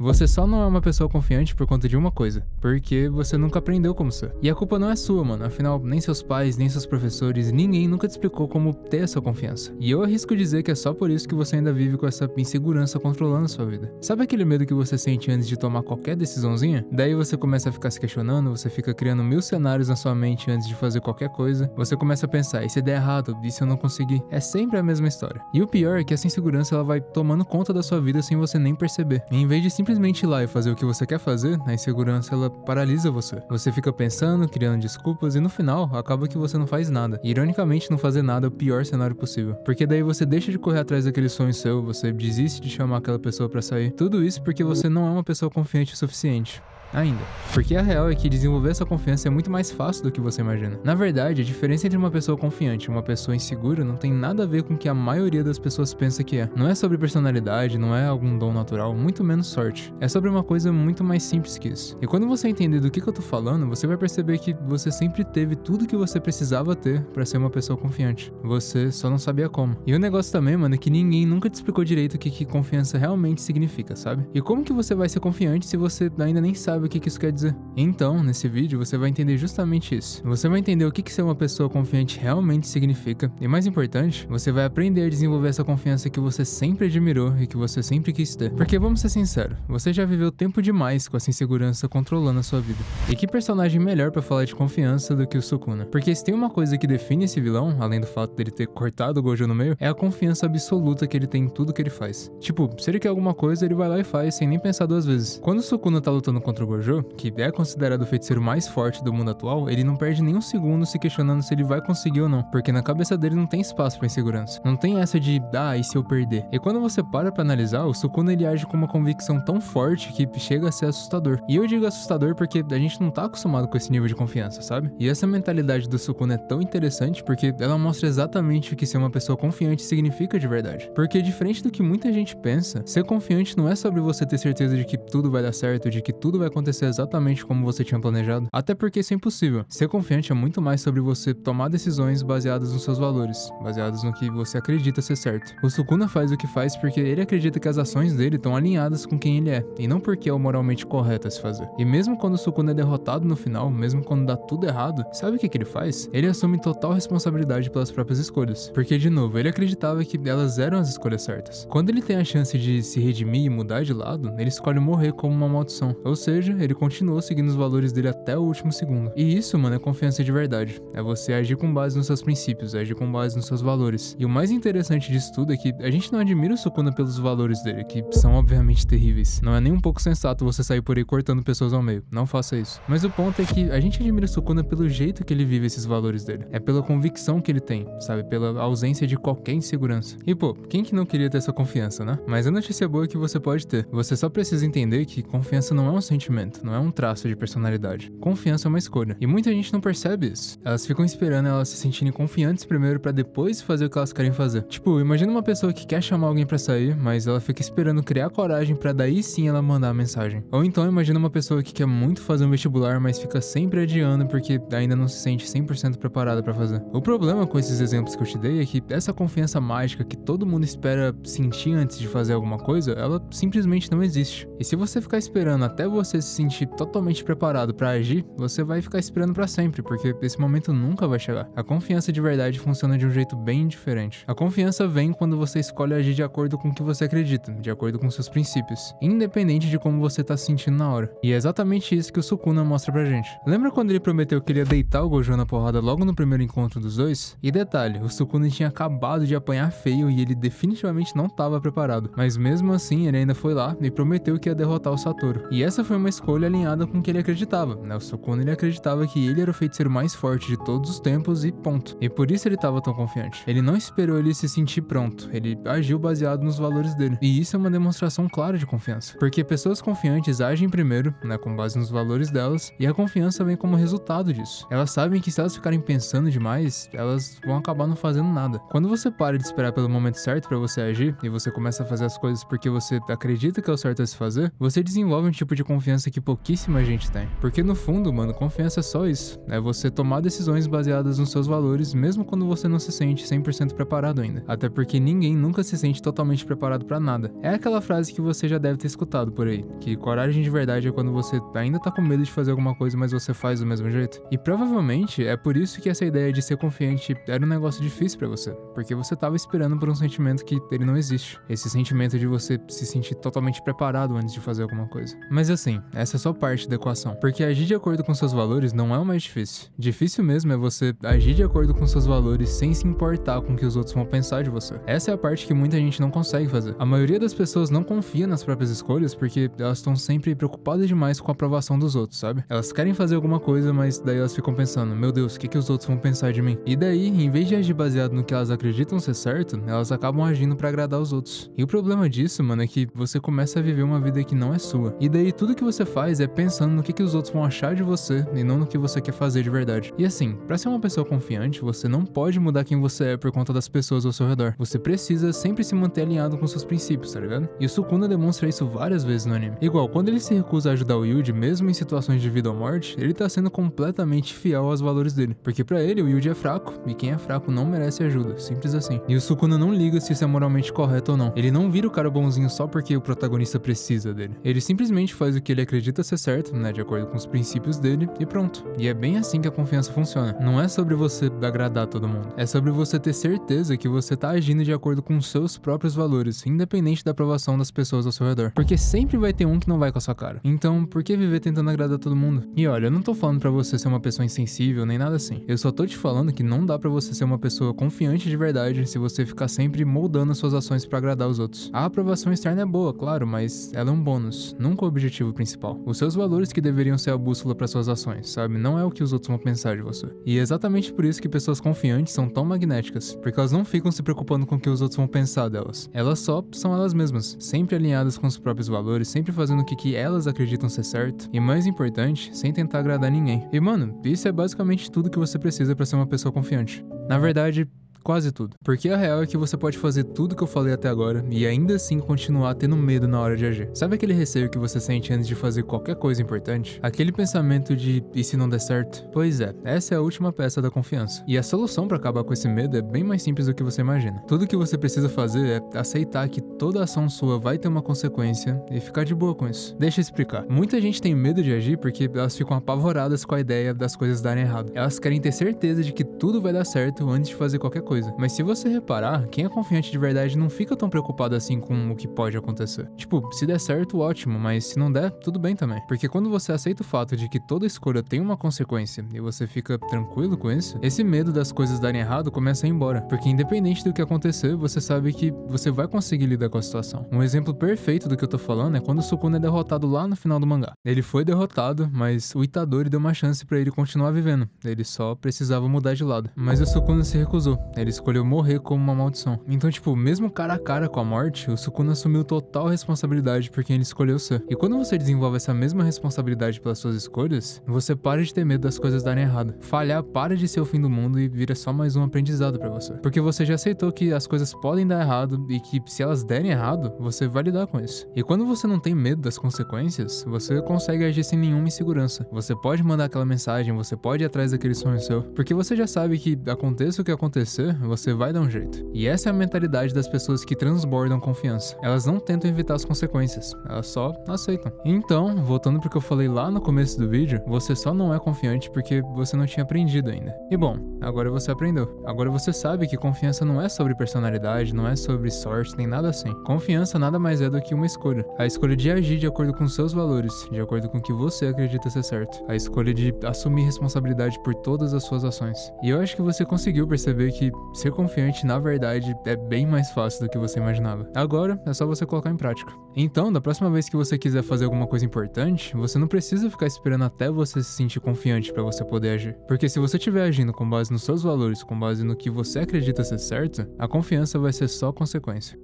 Você só não é uma pessoa confiante por conta de uma coisa, porque você nunca aprendeu como ser. E a culpa não é sua, mano, afinal, nem seus pais, nem seus professores, ninguém nunca te explicou como ter essa confiança. E eu arrisco dizer que é só por isso que você ainda vive com essa insegurança controlando a sua vida. Sabe aquele medo que você sente antes de tomar qualquer decisãozinha? Daí você começa a ficar se questionando, você fica criando 1000 cenários na sua mente antes de fazer qualquer coisa, você começa a pensar, e se der errado, e se eu não conseguir? É sempre a mesma história. E o pior é que essa insegurança ela vai tomando conta da sua vida sem você nem perceber. E em vez de simplesmente ir lá e fazer o que você quer fazer, a insegurança ela paralisa você. Você fica pensando, criando desculpas e no final acaba que você não faz nada. E, ironicamente, não fazer nada é o pior cenário possível. Porque daí você deixa de correr atrás daquele sonho seu, você desiste de chamar aquela pessoa pra sair. Tudo isso porque você não é uma pessoa confiante o suficiente. Ainda. Porque a real é que desenvolver essa confiança é muito mais fácil do que você imagina. Na verdade, a diferença entre uma pessoa confiante e uma pessoa insegura não tem nada a ver com o que a maioria das pessoas pensa que é. Não é sobre personalidade, não é algum dom natural, muito menos sorte. É sobre uma coisa muito mais simples que isso. E quando você entender do que eu tô falando, você vai perceber que você sempre teve tudo que você precisava ter pra ser uma pessoa confiante. Você só não sabia como. E o negócio também, mano, é que ninguém nunca te explicou direito o que confiança realmente significa, sabe? E como que você vai ser confiante se você ainda nem sabe o que isso quer dizer? Então, nesse vídeo, você vai entender justamente isso. Você vai entender o que ser uma pessoa confiante realmente significa e, mais importante, você vai aprender a desenvolver essa confiança que você sempre admirou e que você sempre quis ter. Porque vamos ser sinceros, você já viveu tempo demais com essa insegurança controlando a sua vida. E que personagem melhor pra falar de confiança do que o Sukuna? Porque se tem uma coisa que define esse vilão, além do fato dele ter cortado o Gojo no meio, é a confiança absoluta que ele tem em tudo que ele faz. Tipo, se ele quer alguma coisa, ele vai lá e faz, sem nem pensar duas vezes. Quando o Sukuna tá lutando contra o Gojo, que é considerado o feiticeiro mais forte do mundo atual, ele não perde nenhum segundo se questionando se ele vai conseguir ou não, porque na cabeça dele não tem espaço pra insegurança. Não tem essa de, e se eu perder? E quando você para pra analisar, o Sukuna ele age com uma convicção tão forte que chega a ser assustador. E eu digo assustador porque a gente não tá acostumado com esse nível de confiança, sabe? E essa mentalidade do Sukuna é tão interessante porque ela mostra exatamente o que ser uma pessoa confiante significa de verdade. Porque diferente do que muita gente pensa, ser confiante não é sobre você ter certeza de que tudo vai dar certo, de que tudo vai acontecer exatamente como você tinha planejado. Até porque isso é impossível. Ser confiante é muito mais sobre você tomar decisões baseadas nos seus valores, baseadas no que você acredita ser certo. O Sukuna faz o que faz porque ele acredita que as ações dele estão alinhadas com quem ele é, e não porque é o moralmente correto a se fazer. E mesmo quando o Sukuna é derrotado no final, mesmo quando dá tudo errado, sabe o que ele faz? Ele assume total responsabilidade pelas próprias escolhas. Porque, de novo, ele acreditava que elas eram as escolhas certas. Quando ele tem a chance de se redimir e mudar de lado, ele escolhe morrer como uma maldição. Ou seja, ele continuou seguindo os valores dele até o último segundo. E isso, mano, é confiança de verdade. É você agir com base nos seus princípios, agir com base nos seus valores. E o mais interessante disso tudo é que a gente não admira o Sukuna pelos valores dele, que são obviamente terríveis. Não é nem um pouco sensato você sair por aí cortando pessoas ao meio. Não faça isso. Mas o ponto é que a gente admira o Sukuna pelo jeito que ele vive esses valores dele. É pela convicção que ele tem, sabe? Pela ausência de qualquer insegurança. E pô, quem que não queria ter essa confiança, né? Mas a notícia boa é que você pode ter. Você só precisa entender que confiança não é um sentimento, não é um traço de personalidade. Confiança é uma escolha. E muita gente não percebe isso. Elas ficam esperando elas se sentirem confiantes primeiro pra depois fazer o que elas querem fazer. Tipo, imagina uma pessoa que quer chamar alguém pra sair, mas ela fica esperando criar coragem pra daí sim ela mandar a mensagem. Ou então imagina uma pessoa que quer muito fazer um vestibular, mas fica sempre adiando porque ainda não se sente 100% preparada pra fazer. O problema com esses exemplos que eu te dei é que essa confiança mágica que todo mundo espera sentir antes de fazer alguma coisa, ela simplesmente não existe. E se você ficar esperando até você se sentir totalmente preparado pra agir, você vai ficar esperando pra sempre, porque esse momento nunca vai chegar. A confiança de verdade funciona de um jeito bem diferente. A confiança vem quando você escolhe agir de acordo com o que você acredita, de acordo com seus princípios, independente de como você tá se sentindo na hora. E é exatamente isso que o Sukuna mostra pra gente. Lembra quando ele prometeu que ele ia deitar o Gojo na porrada logo no primeiro encontro dos dois? E detalhe, o Sukuna tinha acabado de apanhar feio e ele definitivamente não tava preparado. Mas mesmo assim, ele ainda foi lá e prometeu que ia derrotar o Satoru. E essa foi uma escolha alinhada com o que ele acreditava, né? O Sukuna ele acreditava que ele era o feiticeiro mais forte de todos os tempos e ponto. E por isso ele tava tão confiante. Ele não esperou ele se sentir pronto, ele agiu baseado nos valores dele. E isso é uma demonstração clara de confiança. Porque pessoas confiantes agem primeiro, né, com base nos valores delas, e a confiança vem como resultado disso. Elas sabem que se elas ficarem pensando demais, elas vão acabar não fazendo nada. Quando você para de esperar pelo momento certo pra você agir, e você começa a fazer as coisas porque você acredita que é o certo a se fazer, você desenvolve um tipo de confiança confiança que pouquíssima gente tem. Porque no fundo, mano, confiança é só isso. É você tomar decisões baseadas nos seus valores, mesmo quando você não se sente 100% preparado ainda. Até porque ninguém nunca se sente totalmente preparado pra nada. É aquela frase que você já deve ter escutado por aí, que coragem de verdade é quando você ainda tá com medo de fazer alguma coisa, mas você faz do mesmo jeito. E provavelmente é por isso que essa ideia de ser confiante era um negócio difícil pra você, porque você tava esperando por um sentimento que ele não existe. Esse sentimento de você se sentir totalmente preparado antes de fazer alguma coisa. Mas assim, essa é só parte da equação, porque agir de acordo com seus valores não é o mais difícil. Difícil mesmo é você agir de acordo com seus valores sem se importar com o que os outros vão pensar de você. Essa é a parte que muita gente não consegue fazer. A maioria das pessoas não confia nas próprias escolhas porque elas estão sempre preocupadas demais com a aprovação dos outros, sabe? Elas querem fazer alguma coisa, mas daí elas ficam pensando, meu Deus, o que os outros vão pensar de mim? E daí, em vez de agir baseado no que elas acreditam ser certo, elas acabam agindo pra agradar os outros. E o problema disso, mano, é que você começa a viver uma vida que não é sua. E daí tudo que você faz é pensando no que os outros vão achar de você e não no que você quer fazer de verdade. E assim, pra ser uma pessoa confiante, você não pode mudar quem você é por conta das pessoas ao seu redor. Você precisa sempre se manter alinhado com seus princípios, tá ligado? E o Sukuna demonstra isso várias vezes no anime. Igual, quando ele se recusa a ajudar o Yuji, mesmo em situações de vida ou morte, ele tá sendo completamente fiel aos valores dele. Porque pra ele, o Yuji é fraco, e quem é fraco não merece ajuda, simples assim. E o Sukuna não liga se isso é moralmente correto ou não. Ele não vira o cara bonzinho só porque o protagonista precisa dele. Ele simplesmente faz o que ele acredita ser certo, né, de acordo com os princípios dele, e pronto. E é bem assim que a confiança funciona. Não é sobre você agradar todo mundo. É sobre você ter certeza que você tá agindo de acordo com seus próprios valores, independente da aprovação das pessoas ao seu redor. Porque sempre vai ter um que não vai com a sua cara. Então, por que viver tentando agradar todo mundo? E olha, eu não tô falando pra você ser uma pessoa insensível, nem nada assim. Eu só tô te falando que não dá pra você ser uma pessoa confiante de verdade se você ficar sempre moldando as suas ações pra agradar os outros. A aprovação externa é boa, claro, mas ela é um bônus, nunca o objetivo principal. Os seus valores que deveriam ser a bússola para suas ações, sabe? Não é o que os outros vão pensar de você. E é exatamente por isso que pessoas confiantes são tão magnéticas, porque elas não ficam se preocupando com o que os outros vão pensar delas. Elas só são elas mesmas, sempre alinhadas com os próprios valores, sempre fazendo o que elas acreditam ser certo, e mais importante, sem tentar agradar ninguém. E mano, isso é basicamente tudo que você precisa para ser uma pessoa confiante. Na verdade, quase tudo. Porque a real é que você pode fazer tudo que eu falei até agora e ainda assim continuar tendo medo na hora de agir. Sabe aquele receio que você sente antes de fazer qualquer coisa importante? Aquele pensamento de e se não der certo? Pois é, essa é a última peça da confiança. E a solução para acabar com esse medo é bem mais simples do que você imagina. Tudo que você precisa fazer é aceitar que toda ação sua vai ter uma consequência e ficar de boa com isso. Deixa eu explicar. Muita gente tem medo de agir porque elas ficam apavoradas com a ideia das coisas darem errado. Elas querem ter certeza de que tudo vai dar certo antes de fazer qualquer coisa. Mas se você reparar, quem é confiante de verdade não fica tão preocupado assim com o que pode acontecer. Tipo, se der certo, ótimo, mas se não der, tudo bem também. Porque quando você aceita o fato de que toda escolha tem uma consequência e você fica tranquilo com isso, esse medo das coisas darem errado começa a ir embora. Porque independente do que acontecer, você sabe que você vai conseguir lidar com a situação. Um exemplo perfeito do que eu tô falando é quando o Sukuna é derrotado lá no final do mangá. Ele foi derrotado, mas o Itadori deu uma chance pra ele continuar vivendo. Ele só precisava mudar de lado. Mas o Sukuna se recusou. Ele escolheu morrer como uma maldição. Então, tipo, mesmo cara a cara com a morte, o Sukuna assumiu total responsabilidade por quem ele escolheu ser. E quando você desenvolve essa mesma responsabilidade pelas suas escolhas, você para de ter medo das coisas darem errado. Falhar para de ser o fim do mundo e vira só mais um aprendizado pra você. Porque você já aceitou que as coisas podem dar errado e que se elas derem errado, você vai lidar com isso. E quando você não tem medo das consequências, você consegue agir sem nenhuma insegurança. Você pode mandar aquela mensagem, você pode ir atrás daquele sonho seu, porque você já sabe que aconteça o que acontecer, você vai dar um jeito. E essa é a mentalidade das pessoas que transbordam confiança. Elas não tentam evitar as consequências, elas só aceitam. Então, voltando pro que eu falei lá no começo do vídeo, você só não é confiante porque você não tinha aprendido ainda. E bom, agora você aprendeu. Agora você sabe que confiança não é sobre personalidade, não é sobre sorte, nem nada assim. Confiança nada mais é do que uma escolha. A escolha de agir de acordo com seus valores, de acordo com o que você acredita ser certo. A escolha de assumir responsabilidade por todas as suas ações. E eu acho que você conseguiu perceber que ser confiante, na verdade, é bem mais fácil do que você imaginava. Agora, é só você colocar em prática. Então, da próxima vez que você quiser fazer alguma coisa importante, você não precisa ficar esperando até você se sentir confiante pra você poder agir. Porque se você estiver agindo com base nos seus valores, com base no que você acredita ser certo, a confiança vai ser só consequência.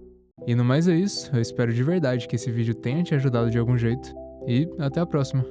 E no mais é isso, eu espero de verdade que esse vídeo tenha te ajudado de algum jeito, e até a próxima.